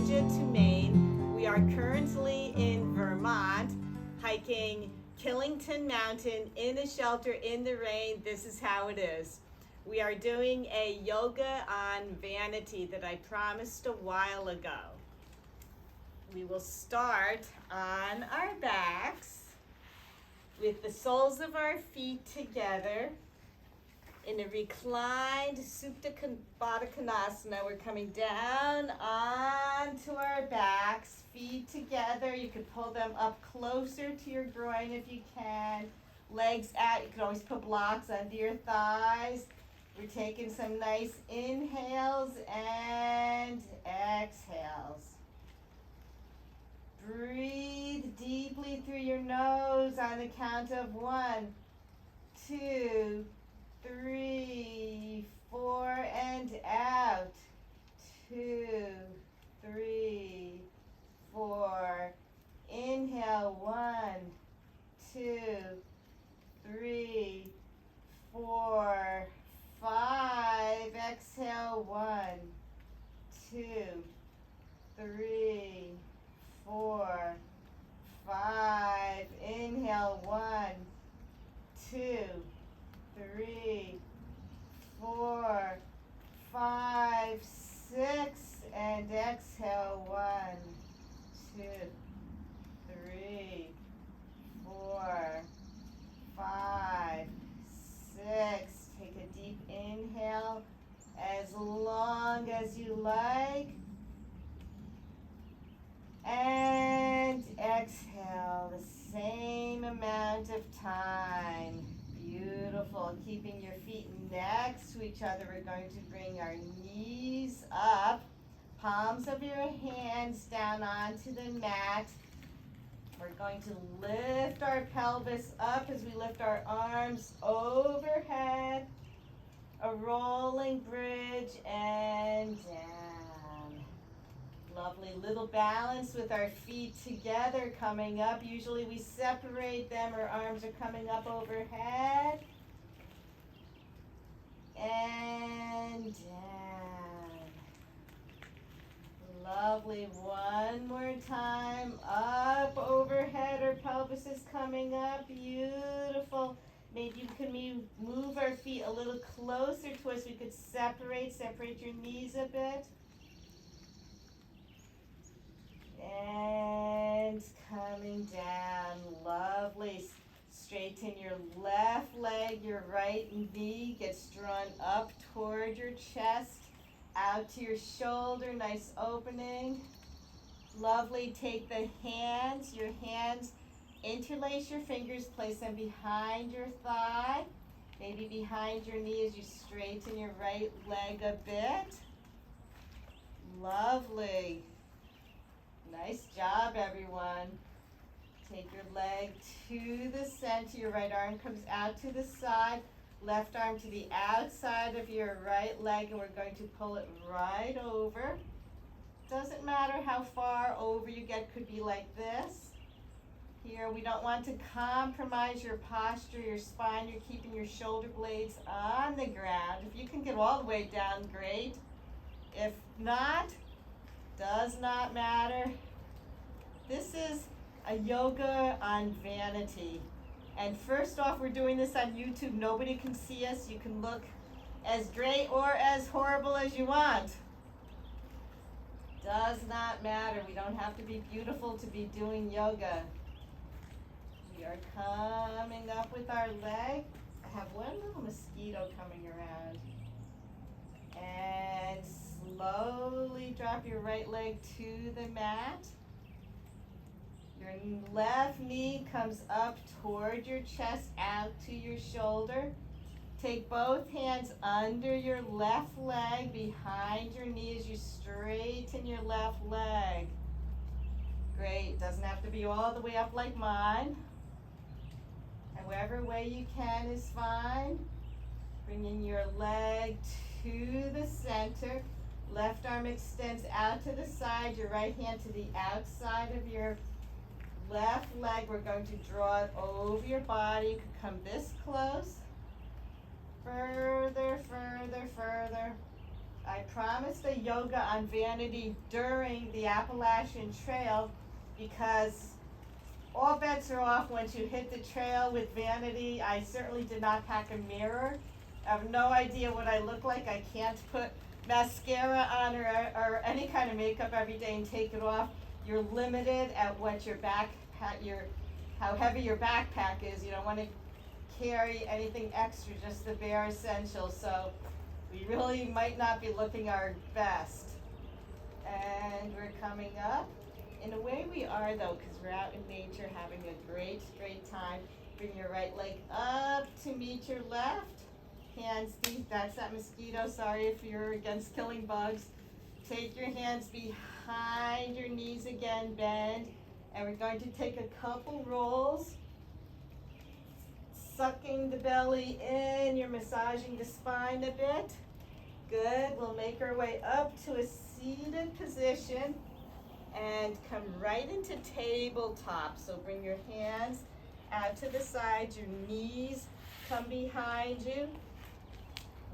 Georgia to Maine. We are currently in Vermont, hiking Killington Mountain in a shelter in the rain. This is how it is. We are doing a yoga on Vanity that I promised a while ago. We will start on our backs with the soles of our feet together in a reclined Supta Baddha Konasana. We're coming down onto our backs, feet together. You can pull them up closer to your groin if you can. Legs out. You can always put blocks under your thighs. We're taking some nice inhales and exhales. Breathe deeply through your nose on the count of 1, 2, 3, 4, and out. 2, 3, 4. Inhale. 1, 2, 3, 4, 5. Exhale. 1, 2, 3, 4, 5. Inhale. 1, 2, 3, 4, 5, 6, and exhale. 1, 2, 3, 4, 5, 6. Take a deep inhale as long as you like. And exhale the same amount of time. Beautiful. Keeping your feet next to each other, we're going to bring our knees up, palms of your hands down onto the mat. We're going to lift our pelvis up as we lift our arms overhead, a rolling bridge and down. Lovely little balance with our feet together coming up. Usually we separate them, our arms are coming up overhead and down. Lovely. One more time. Up overhead, our pelvis is coming up. Beautiful. Maybe you can move our feet a little closer to us. We could separate your knees a bit. And coming down. Lovely. Straighten your left leg, your right knee gets drawn up toward your chest, out to your shoulder, nice opening. Lovely. Take your hands, interlace your fingers, place them behind your thigh, maybe behind your knee as you straighten your right leg a bit. Lovely. Nice job, everyone. Take your leg to the center. Your right arm comes out to the side. Left arm to the outside of your right leg, and we're going to pull it right over. Doesn't matter how far over you get. Could be like this. Here, we don't want to compromise your posture, your spine. You're keeping your shoulder blades on the ground. If you can get all the way down, great. If not, does not matter. This is a yoga on Vanity. And first off, we're doing this on YouTube. Nobody can see us. You can look as great or as horrible as you want. Does not matter. We don't have to be beautiful to be doing yoga. We are coming up with our leg. I have one little mosquito coming around. And slowly drop your right leg to the mat. Your left knee comes up toward your chest, out to your shoulder. Take both hands under your left leg, behind your knee as you straighten your left leg. Great. Doesn't have to be all the way up like mine. However way you can is fine. Bringing your leg to the center. Left arm extends out to the side. Your right hand to the outside of your left leg. We're going to draw it over your body. You can come this close. Further, further, further. I promised a yoga on Vanity during the Appalachian Trail because all bets are off once you hit the trail with Vanity. I certainly did not pack a mirror. I have no idea what I look like. I can't put mascara on or any kind of makeup every day and take it off. You're limited at what your how heavy your backpack is. You don't want to carry anything extra, just the bare essentials. So we really might not be looking our best. And we're coming up. In a way we are though, because we're out in nature having a great time. Bring your right leg up to meet your left. Hands deep, that's that mosquito. Sorry if you're against killing bugs. Take your hands behind your knees again, bend. And we're going to take a couple rolls. Sucking the belly in, you're massaging the spine a bit. Good, we'll make our way up to a seated position and come right into tabletop. So bring your hands out to the sides, your knees come behind you.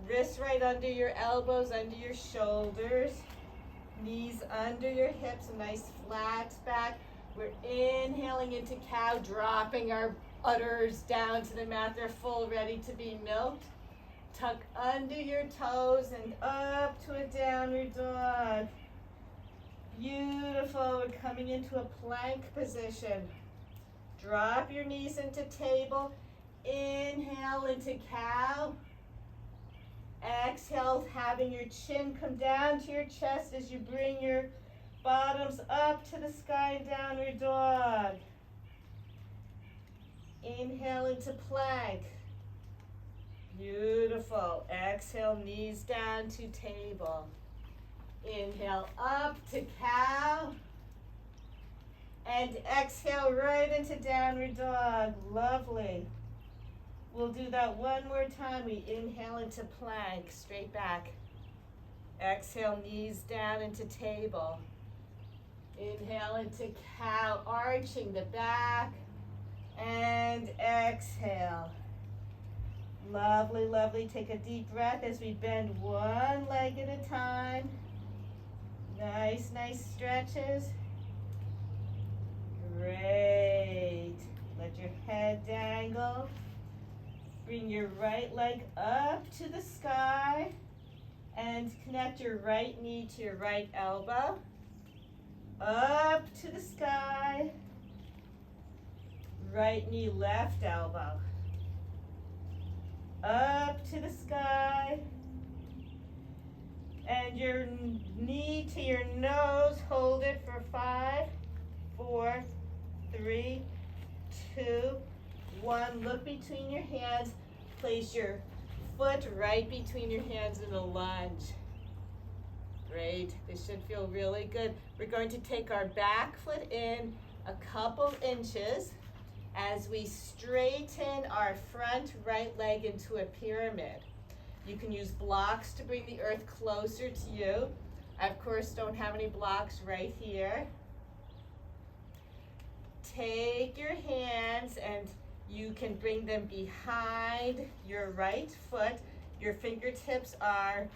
Wrists right under your elbows, under your shoulders. Knees under your hips, a nice flat back. We're inhaling into cow, dropping our udders down to the mat. They're full, ready to be milked. Tuck under your toes and up to a downward dog. Beautiful. We're coming into a plank position. Drop your knees into table. Inhale into cow. Exhale, having your chin come down to your chest as you bring your bottoms up to the sky and downward dog. Inhale into plank. Beautiful. Exhale, knees down to table. Inhale up to cow. And exhale right into downward dog. Lovely. We'll do that one more time. We inhale into plank, straight back. Exhale, knees down into table. Inhale into cow, arching the back. And exhale. Lovely, lovely. Take a deep breath as we bend one leg at a time. Nice, nice stretches. Great. Let your head dangle. Bring your right leg up to the sky and connect your right knee to your right elbow. Up to the sky. Right knee, left elbow. Up to the sky. And your knee to your nose. Hold it for 5, 4, 3, 2, 1. Look between your hands. Place your foot right between your hands in a lunge. Great. This should feel really good. We're going to take our back foot in a couple inches as we straighten our front right leg into a pyramid. You can use blocks to bring the earth closer to you. I, of course, don't have any blocks right here. Take your hands and you can bring them behind your right foot. Your fingertips are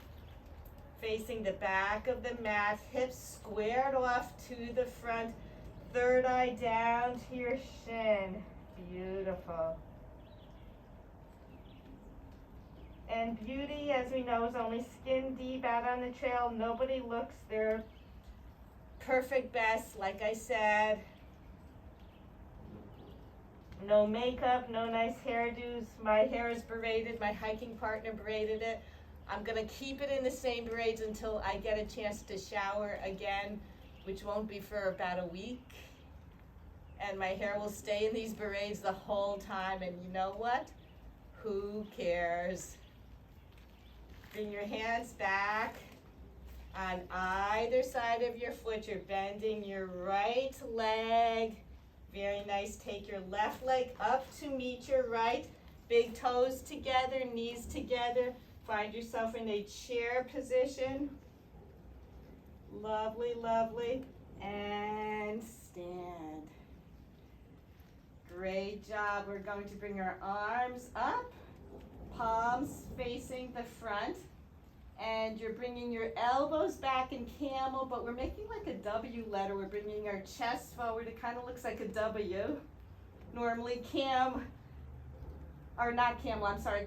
facing the back of the mat, hips squared off to the front, third eye down to your shin. Beautiful. And beauty, as we know, is only skin deep out on the trail. Nobody looks their perfect best, like I said. No makeup, no nice hairdos. My hair is braided. My hiking partner braided it. I'm going to keep it in the same braids until I get a chance to shower again, which won't be for about a week. And my hair will stay in these braids the whole time. And you know what? Who cares? Bring your hands back on either side of your foot. You're bending your right leg. Very nice. Take your left leg up to meet your right. Big toes together, knees together. Find yourself in a chair position. Lovely, lovely. And stand. Great job. We're going to bring our arms up, palms facing the front. And you're bringing your elbows back in camel, but we're making like a W letter. We're bringing our chest forward. It kind of looks like a W. Normally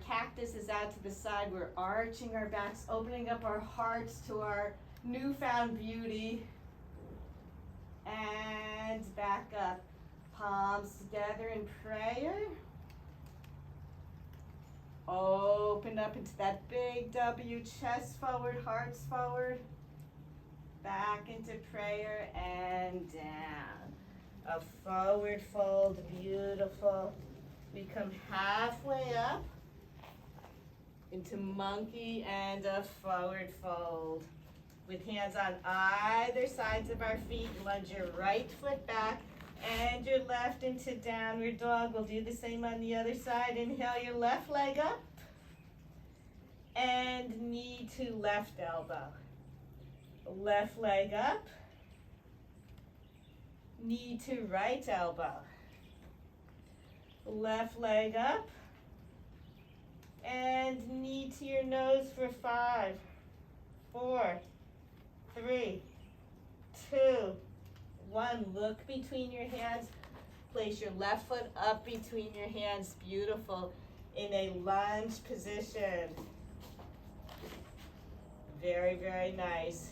cactus is out to the side. We're arching our backs, opening up our hearts to our newfound beauty. And back up. Palms together in prayer. Open up into that big W, chest forward, hearts forward. Back into prayer and down. A forward fold, beautiful. We come halfway up into monkey and a forward fold. With hands on either sides of our feet, lunge your right foot back and your left into downward dog. We'll do the same on the other side. Inhale your left leg up and knee to left elbow. Left leg up, knee to right elbow. Left leg up and knee to your nose for 5, 4, 3, 2, 1. Look between your hands. Place your left foot up between your hands. Beautiful. In a lunge position. Very, very nice.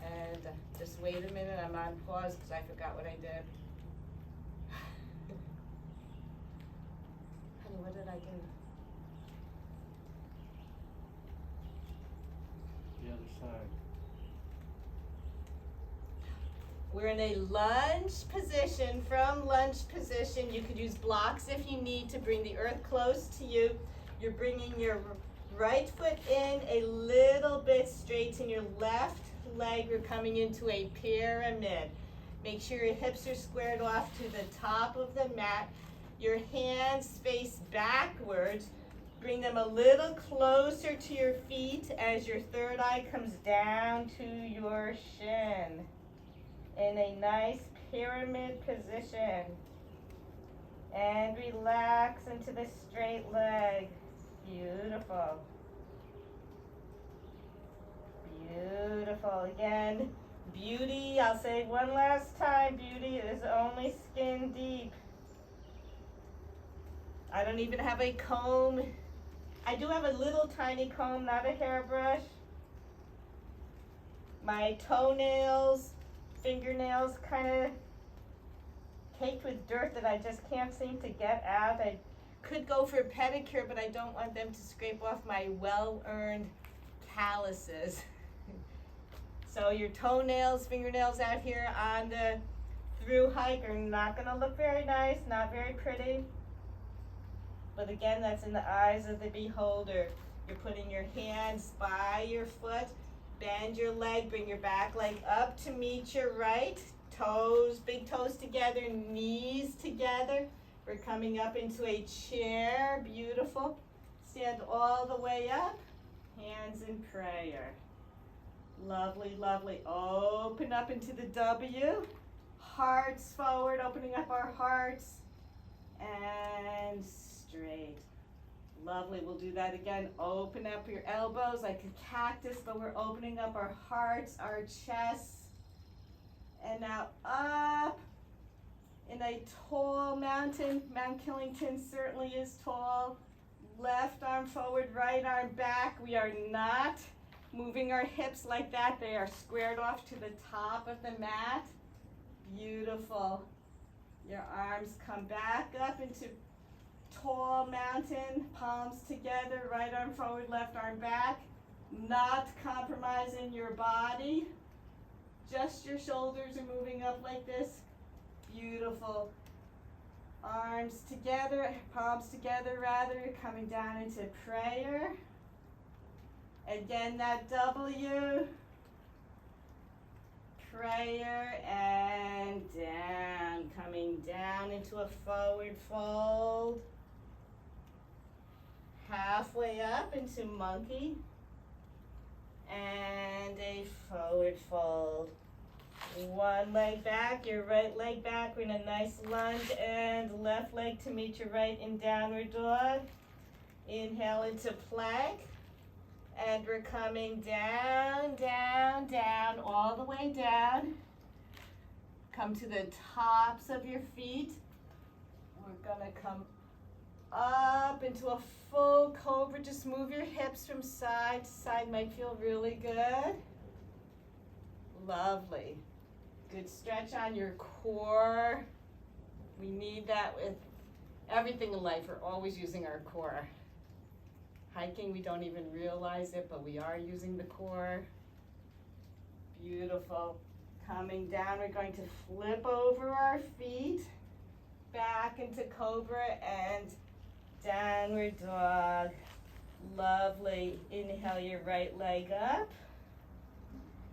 And just wait a minute. I'm on pause because I forgot what I did. Honey, what did I do? The other side. We're in a lunge position. From lunge position, you could use blocks if you need to bring the earth close to you. You're bringing your right foot in a little bit, straighten your left leg. We're coming into a pyramid. Make sure your hips are squared off to the top of the mat. Your hands face backwards. Bring them a little closer to your feet as your third eye comes down to your shin. In a nice pyramid position. And relax into the straight leg. Beautiful. Beautiful. Again, beauty, I'll say one last time, beauty is only skin deep. I don't even have a comb. I do have a little tiny comb, not a hairbrush. My toenails, fingernails kind of caked with dirt that I just can't seem to get out. I could go for a pedicure, but I don't want them to scrape off my well-earned calluses. So your toenails, fingernails out here on the through hike are not going to look very nice, not very pretty. But again, that's in the eyes of the beholder. You're putting your hands by your foot. Bend your leg, bring your back leg up to meet your right. Toes, big toes together, knees together. We're coming up into a chair. Beautiful. Stand all the way up. Hands in prayer. Lovely, lovely. Open up into the W. Hearts forward, opening up our hearts. And straight. Lovely, we'll do that again. Open up your elbows like a cactus, but we're opening up our hearts, our chests. And now up in a tall mountain. Mount Killington certainly is tall. Left arm forward, right arm back. We are not moving our hips like that. They are squared off to the top of the mat. Beautiful. Your arms come back up into tall mountain, palms together, right arm forward, left arm back. Not compromising your body. Just your shoulders are moving up like this. Beautiful. Arms together, palms together rather, coming down into prayer. Again, that W. Prayer and down, coming down into a forward fold. Halfway up into monkey. And a forward fold. One leg back, your right leg back. We're in a nice lunge and left leg to meet your right in downward dog. Inhale into plank. And we're coming down, down, down, all the way down. Come to the tops of your feet. We're gonna come up into a full cobra. Just move your hips from side to side. Might feel really good. Lovely. Good stretch on your core. We need that with everything in life. We're always using our core. Hiking, we don't even realize it, but we are using the core. Beautiful. Coming down, we're going to flip over our feet, back into cobra and downward dog. Lovely. Inhale your right leg up.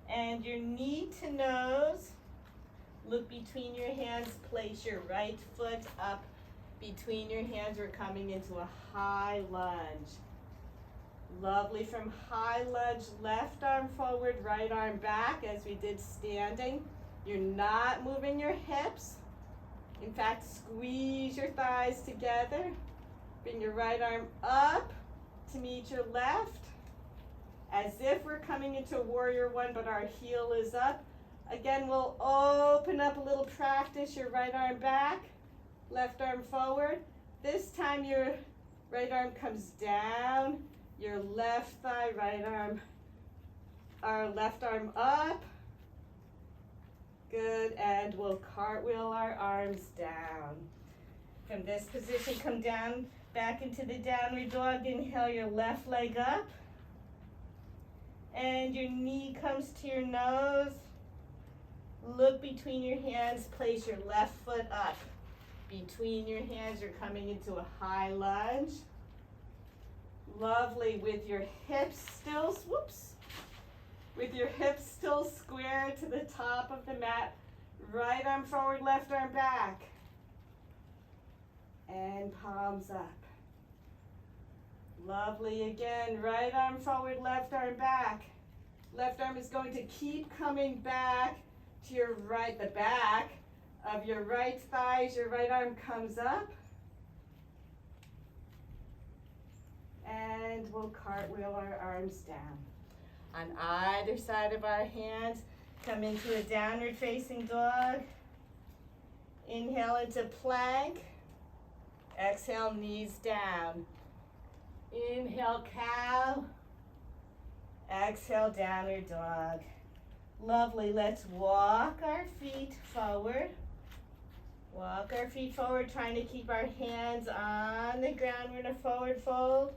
And your knee to nose. Look between your hands. Place your right foot up between your hands. We're coming into a high lunge. Lovely. From high lunge, left arm forward, right arm back as we did standing. You're not moving your hips. In fact, squeeze your thighs together. Bring your right arm up to meet your left. As if we're coming into warrior one, but our heel is up. Again, we'll open up a little practice. Your right arm back, left arm forward. This time your right arm comes down. Your left thigh, right arm, our left arm up. Good, and we'll cartwheel our arms down. From this position, come down, back into the downward dog. Inhale your left leg up. And your knee comes to your nose. Look between your hands, place your left foot up. Between your hands, you're coming into a high lunge. Lovely, with your hips still, with your hips still square to the top of the mat. Right arm forward, left arm back. And palms up. Lovely, again, right arm forward, left arm back. Left arm is going to keep coming back to your right, the back of your right thighs. Your right arm comes up. And we'll cartwheel our arms down. On either side of our hands, come into a downward facing dog. Inhale into plank. Exhale, knees down. Inhale, cow. Exhale, downward dog. Lovely. Let's walk our feet forward. Walk our feet forward, trying to keep our hands on the ground. We're in a forward fold.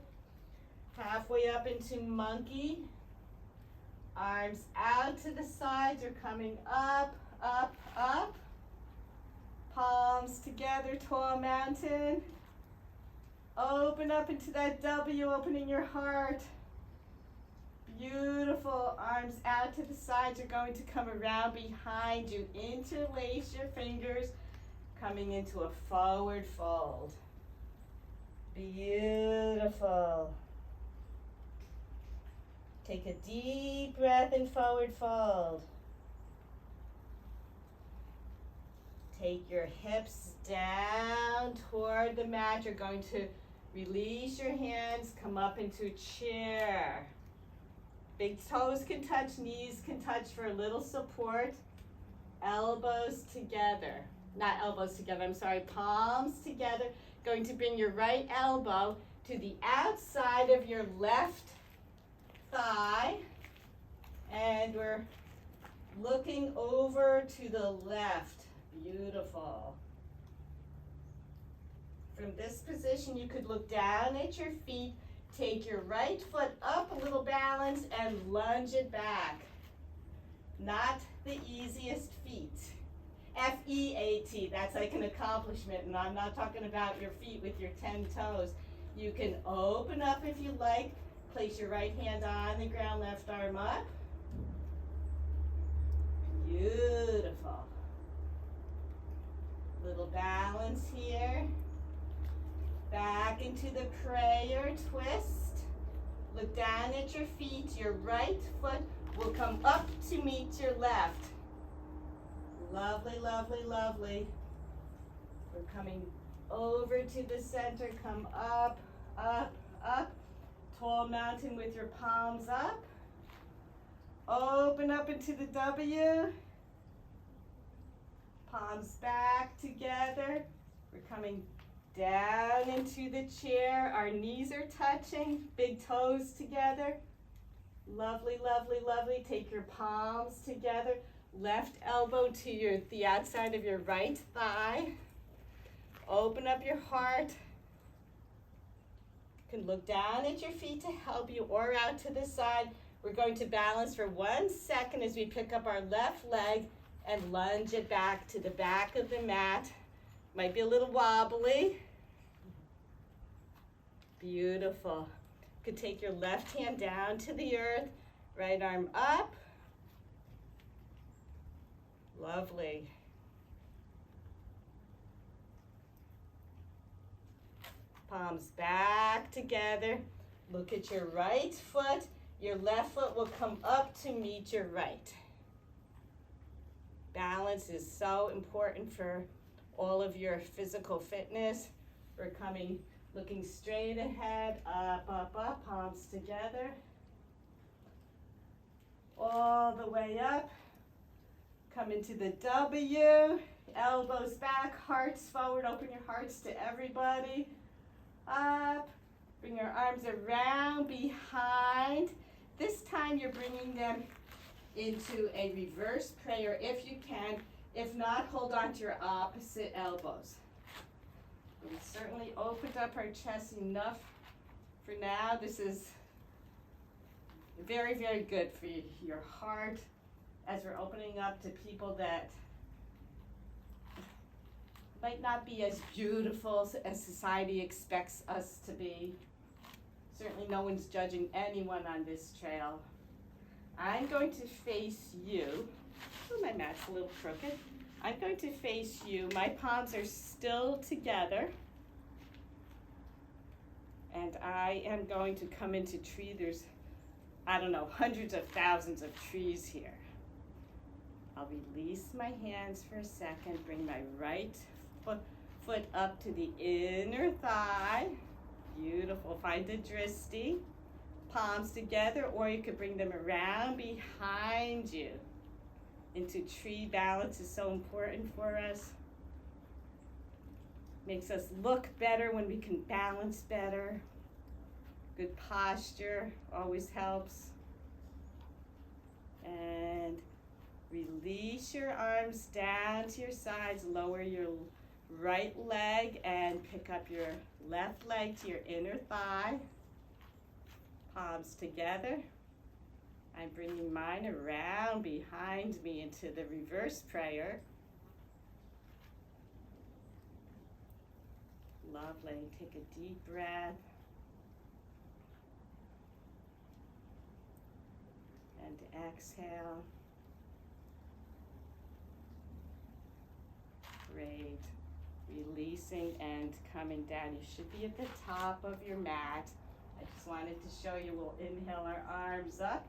Halfway up into monkey. Arms out to the sides. You're coming up, up, up. Palms together, tall mountain. Open up into that W, opening your heart. Beautiful. Arms out to the sides. You're going to come around behind you. Interlace your fingers, coming into a forward fold. Beautiful. Take a deep breath in forward fold. Take your hips down toward the mat. You're going to release your hands, come up into a chair. Big toes can touch, knees can touch for a little support. Elbows together. Not elbows together, I'm sorry, palms together. Going to bring your right elbow to the outside of your left thigh. And we're looking over to the left. Beautiful. From this position, you could look down at your feet, take your right foot up a little balance, and lunge it back. Not the easiest feat. F-E-A-T, that's like an accomplishment, and I'm not talking about your feet with your 10 toes. You can open up if you like, place your right hand on the ground, left arm up. Beautiful. Little balance here. Back into the prayer twist. Look down at your feet. Your right foot will come up to meet your left. Lovely, lovely, lovely. We're coming over to the center. Come up, up, up. Tall mountain with your palms up. Open up into the W. Palms back together. We're coming down into the chair. Our knees are touching, big toes together. Lovely, lovely, lovely. Take your palms together. Left elbow to the outside of your right thigh. Open up your heart. You can look down at your feet to help you or out to the side. We're going to balance for 1 second as we pick up our left leg and lunge it back to the back of the mat. Might be a little wobbly. Beautiful. You could take your left hand down to the earth, right arm up. Lovely. Palms back together. Look at your right foot. Your left foot will come up to meet your right. Balance is so important for all of your physical fitness. We're looking straight ahead, up, up, up, palms together. All the way up. Come into the W, elbows back, hearts forward. Open your hearts to everybody. Up, bring your arms around behind. This time you're bringing them into a reverse prayer if you can. If not, hold on to your opposite elbows. We certainly opened up our chest enough for now. This is very, very good for your heart as we're opening up to people that might not be as beautiful as society expects us to be. Certainly no one's judging anyone on this trail. I'm going to face you. Oh, my mat's a little crooked. I'm going to face you. My palms are still together. And I am going to come into tree. There's, I don't know, hundreds of thousands of trees here. I'll release my hands for a second. Bring my right foot up to the inner thigh. Beautiful. Find the dristi. Palms together, or you could bring them around behind you. Into tree. Balance is so important for us. Makes us look better when we can balance better. Good posture always helps. And release your arms down to your sides. Lower your right leg and pick up your left leg to your inner thigh. Palms together. I'm bringing mine around behind me into the reverse prayer. Lovely. Take a deep breath. And exhale. Great. Releasing and coming down. You should be at the top of your mat. I just wanted to show you. We'll inhale our arms up.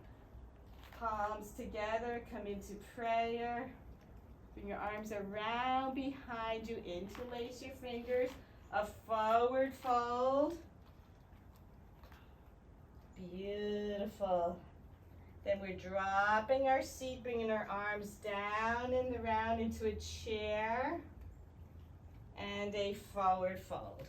Palms together. Come into prayer. Bring your arms around behind you. Interlace your fingers. A forward fold. Beautiful. Then we're dropping our seat, bringing our arms down and around into a chair. And a forward fold.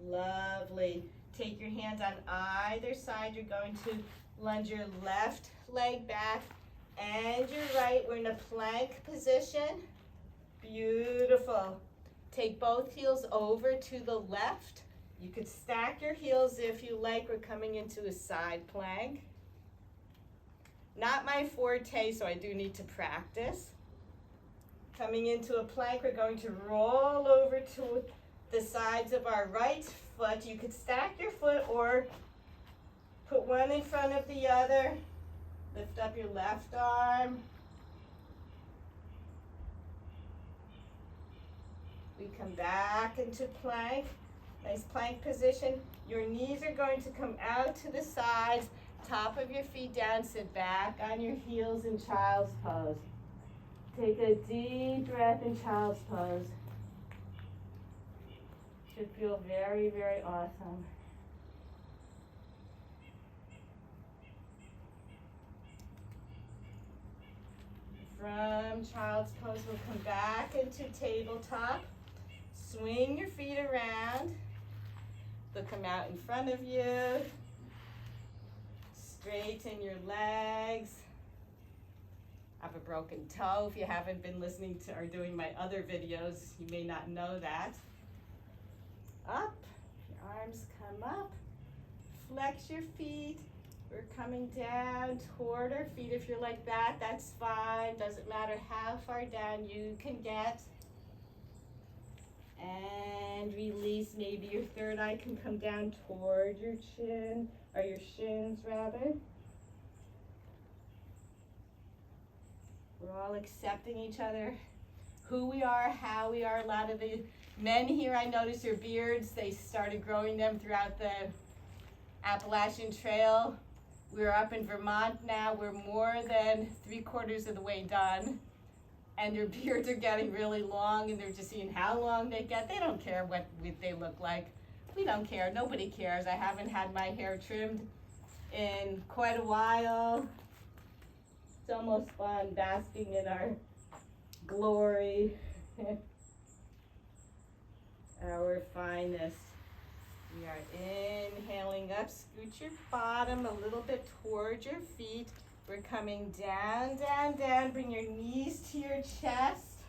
Lovely. Take your hands on either side. You're going to lunge your left leg back and your right. We're in a plank position. Beautiful. Take both heels over to the left. You could stack your heels if you like. We're coming into a side plank. Not my forte, so I do need to practice. Coming into a plank, we're going to roll over to the sides of our right foot. You could stack your foot or put one in front of the other. Lift up your left arm. We come back into plank. Nice plank position. Your knees are going to come out to the sides. Top of your feet down. Sit back on your heels in child's pose. Take a deep breath in child's pose. Should feel very, very awesome. From child's pose, we'll come back into tabletop. Swing your feet around. Look them out in front of you. Straighten your legs. I have a broken toe. If you haven't been listening to or doing my other videos, you may not know that. Up, your arms come up. Flex your feet. We're coming down toward our feet. If you're like that, that's fine. Doesn't matter how far down you can get. And release. Maybe your third eye can come down toward your chin, or your shins rather. We're all accepting each other, who we are, how we are. A lot of the men here, I notice their beards, they started growing them throughout the Appalachian Trail. We're up in Vermont now. We're more than 3/4 of the way done. And their beards are getting really long, and they're just seeing how long they get. They don't care what they look like. We don't care. Nobody cares. I haven't had my hair trimmed in quite a while. It's almost fun basking in our glory. Our finest. We are inhaling up. Scoot your bottom a little bit towards your feet. We're coming down, down, down. Bring your knees to your chest.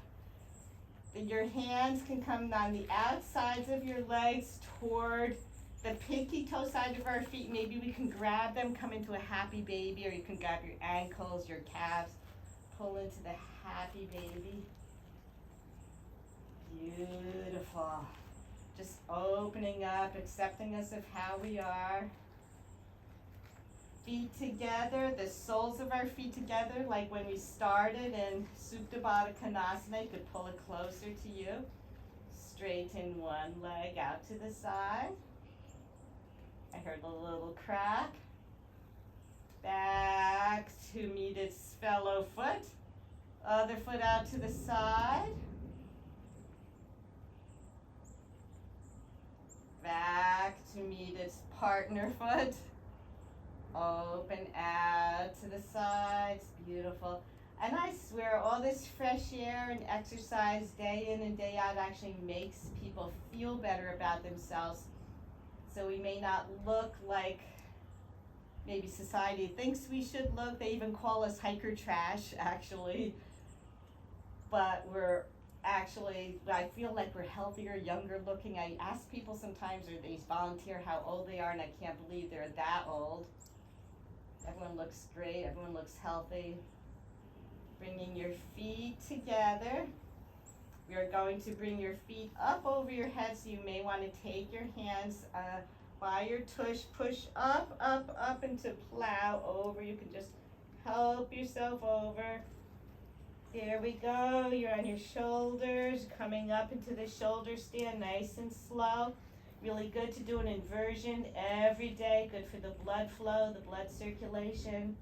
Your hands can come on the outsides of your legs toward the pinky toe side of our feet. Maybe we can grab them, come into a happy baby, or you can grab your ankles, your calves, pull into the happy baby. Beautiful. Just opening up, accepting us of how we are. Feet together, the soles of our feet together, like when we started in Supta Baddha Konasana. You could pull it closer to you. Straighten one leg out to the side. I heard a little crack. Back to meet its fellow foot. Other foot out to the side. Back to meet its partner foot. Open out to the sides. Beautiful. And I swear all this fresh air and exercise day in and day out actually makes people feel better about themselves. So we may not look like maybe society thinks we should look. They even call us hiker trash, actually. But we're actually, I feel like we're healthier, younger looking. I ask people sometimes, or they volunteer how old they are, and I can't believe they're that old. Everyone looks great, everyone looks healthy. Bringing your feet together. We are going to bring your feet up over your head, so you may want to take your hands by your tush, push up, up, up into plow over. You can just help yourself over. There we go. You're on your shoulders, coming up into the shoulder stand, nice and slow. Really good to do an inversion every day. Good for the blood flow, the blood circulation.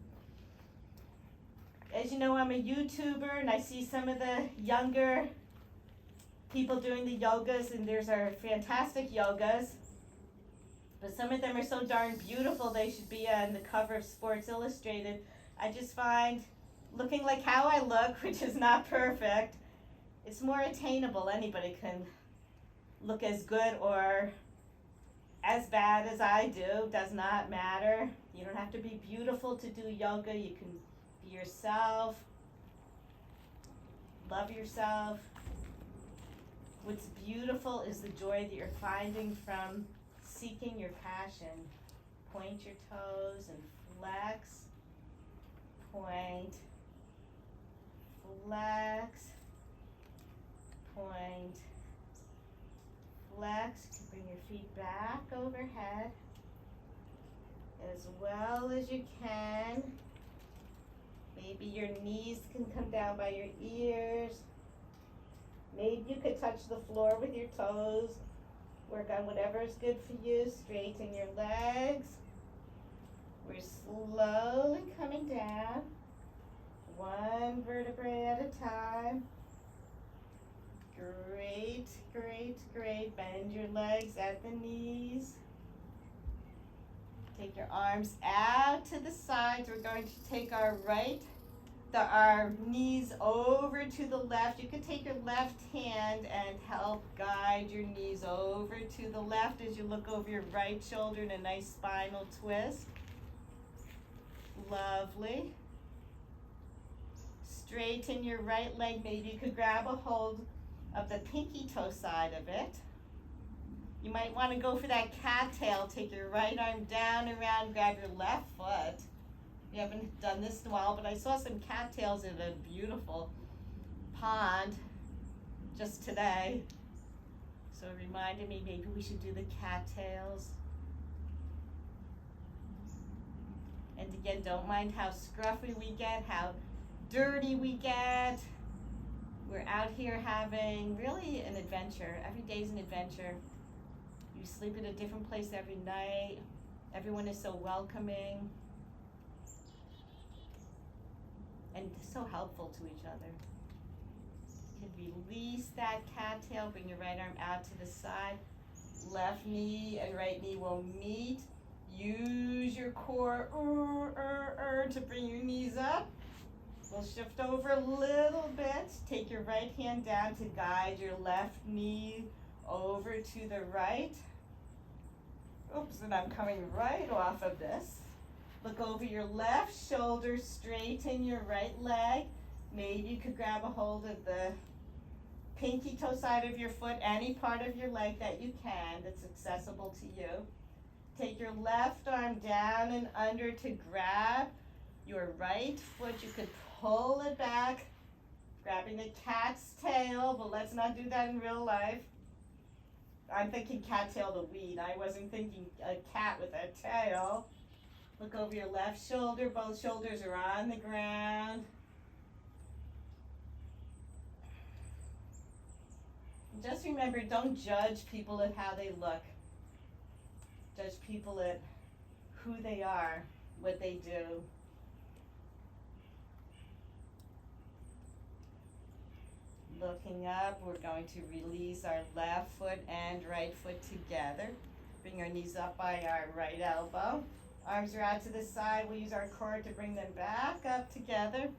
As you know, I'm a YouTuber, and I see some of the younger people doing the yogas, and there's our fantastic yogas. But some of them are so darn beautiful, they should be on the cover of Sports Illustrated. I just find looking like how I look, which is not perfect, it's more attainable. Anybody can look as good or as bad as I do, does not matter. You don't have to be beautiful to do yoga. You can be yourself, love yourself. What's beautiful is the joy that you're finding from seeking your passion. Point your toes and flex. Point, flex, point, flex. Bring your feet back overhead as well as you can. Maybe your knees can come down by your ears. Maybe you could touch the floor with your toes. Work on whatever is good for you. Straighten your legs. We're slowly coming down, one vertebrae at a time. Great. Great, great, great. Bend your legs at the knees. Take your arms out to the sides. We're going to take our knees over to the left. You can take your left hand and help guide your knees over to the left as you look over your right shoulder in a nice spinal twist. Lovely. Straighten your right leg. Maybe you could grab a hold of the pinky toe side of it. You might want to go for that cattail. Take your right arm down and around, grab your left foot. We haven't done this in a while, but I saw some cattails in a beautiful pond just today. So it reminded me maybe we should do the cattails. And again, don't mind how scruffy we get, how dirty we get. We're out here having really an adventure. Every day's an adventure. You sleep in a different place every night. Everyone is so welcoming and so helpful to each other. You can release that cattail, bring your right arm out to the side. Left knee and right knee will meet. Use your core to bring your knees up. We'll shift over a little bit. Take your right hand down to guide your left knee over to the right. Oops, and I'm coming right off of this. Look over your left shoulder, straighten your right leg. Maybe you could grab a hold of the pinky toe side of your foot, any part of your leg that you can that's accessible to you. Take your left arm down and under to grab your right foot. You could pull it back, grabbing the cat's tail, but let's not do that in real life. I'm thinking cattail the weed. I wasn't thinking a cat with a tail. Look over your left shoulder. Both shoulders are on the ground. Just remember, don't judge people at how they look. Judge people at who they are, what they do. Looking up, we're going to release our left foot and right foot together. Bring our knees up by our right elbow. Arms are out to the side. We'll use our core to bring them back up together.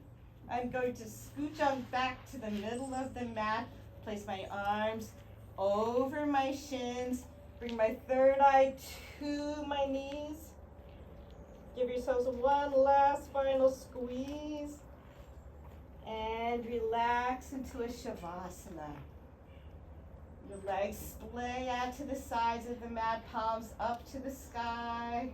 I'm going to scooch on back to the middle of the mat. Place my arms over my shins. Bring my third eye to my knees. Give yourselves one last final squeeze. And relax into a Savasana. Your legs splay out to the sides of the mat, palms up to the sky.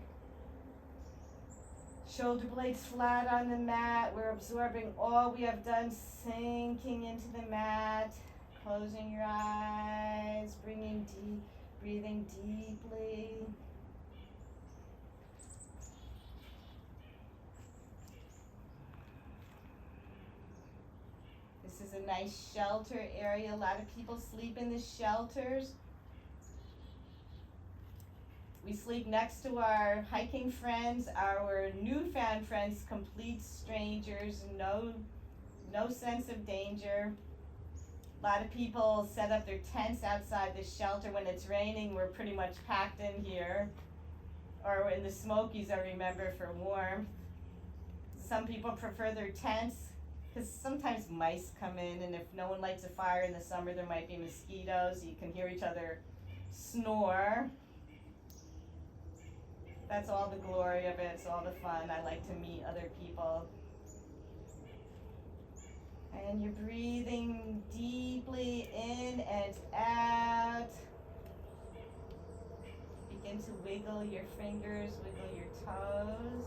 Shoulder blades flat on the mat. We're absorbing all we have done, sinking into the mat. Closing your eyes, breathing deeply. This is a nice shelter area. A lot of people sleep in the shelters. We sleep next to our hiking friends, our newfound friends, complete strangers, no sense of danger. A lot of people set up their tents outside the shelter. When it's raining, we're pretty much packed in here. Or in the Smokies, I remember, for warmth. Some people prefer their tents because sometimes mice come in, and if no one lights a fire in the summer, there might be mosquitoes. You can hear each other snore. That's all the glory of it. It's all the fun. I like to meet other people. And you're breathing deeply in and out. Begin to wiggle your fingers, wiggle your toes.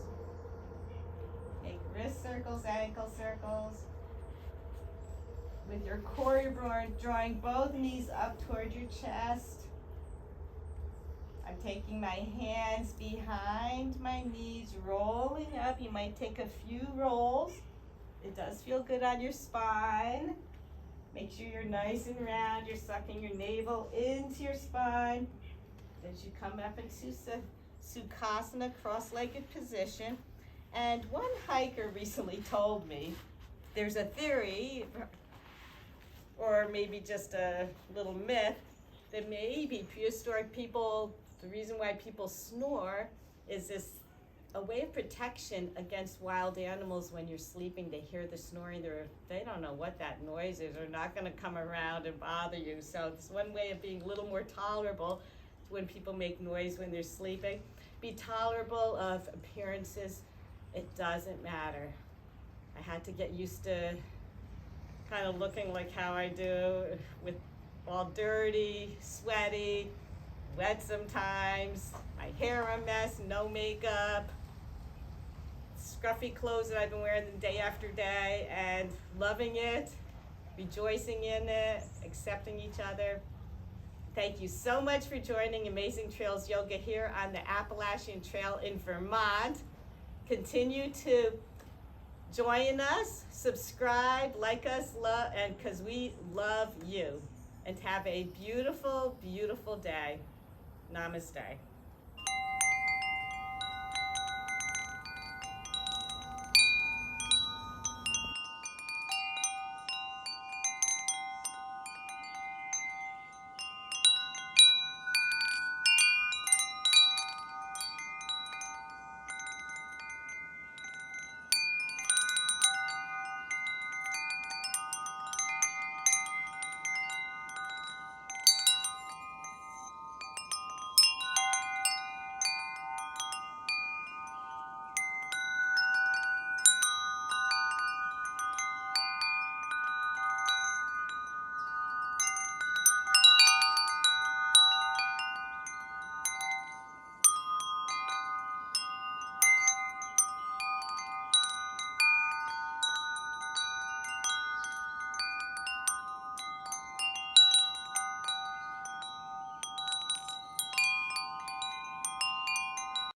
Make wrist circles, ankle circles. With your core, you're drawing both knees up toward your chest. I'm taking my hands behind my knees, rolling up. You might take a few rolls. It does feel good on your spine. Make sure you're nice and round. You're sucking your navel into your spine. As you come up into Sukhasana, cross-legged position. And one hiker recently told me there's a theory or maybe just a little myth that maybe prehistoric people, the reason why people snore is this a way of protection against wild animals. When you're sleeping, they hear the snoring, they don't know what that noise is. They're not going to come around and bother you. So it's one way of being a little more tolerable when people make noise when they're sleeping. Be tolerable of appearances. It doesn't matter. I had to get used to kind of looking like how I do, with all dirty, sweaty, wet sometimes, my hair a mess, no makeup, scruffy clothes that I've been wearing day after day, and loving it, rejoicing in it, accepting each other. Thank you so much for joining Amazing Trails Yoga here on the Appalachian Trail in Vermont. Continue to join us, subscribe, like us, love, and because we love you. And have a beautiful, beautiful day. Namaste.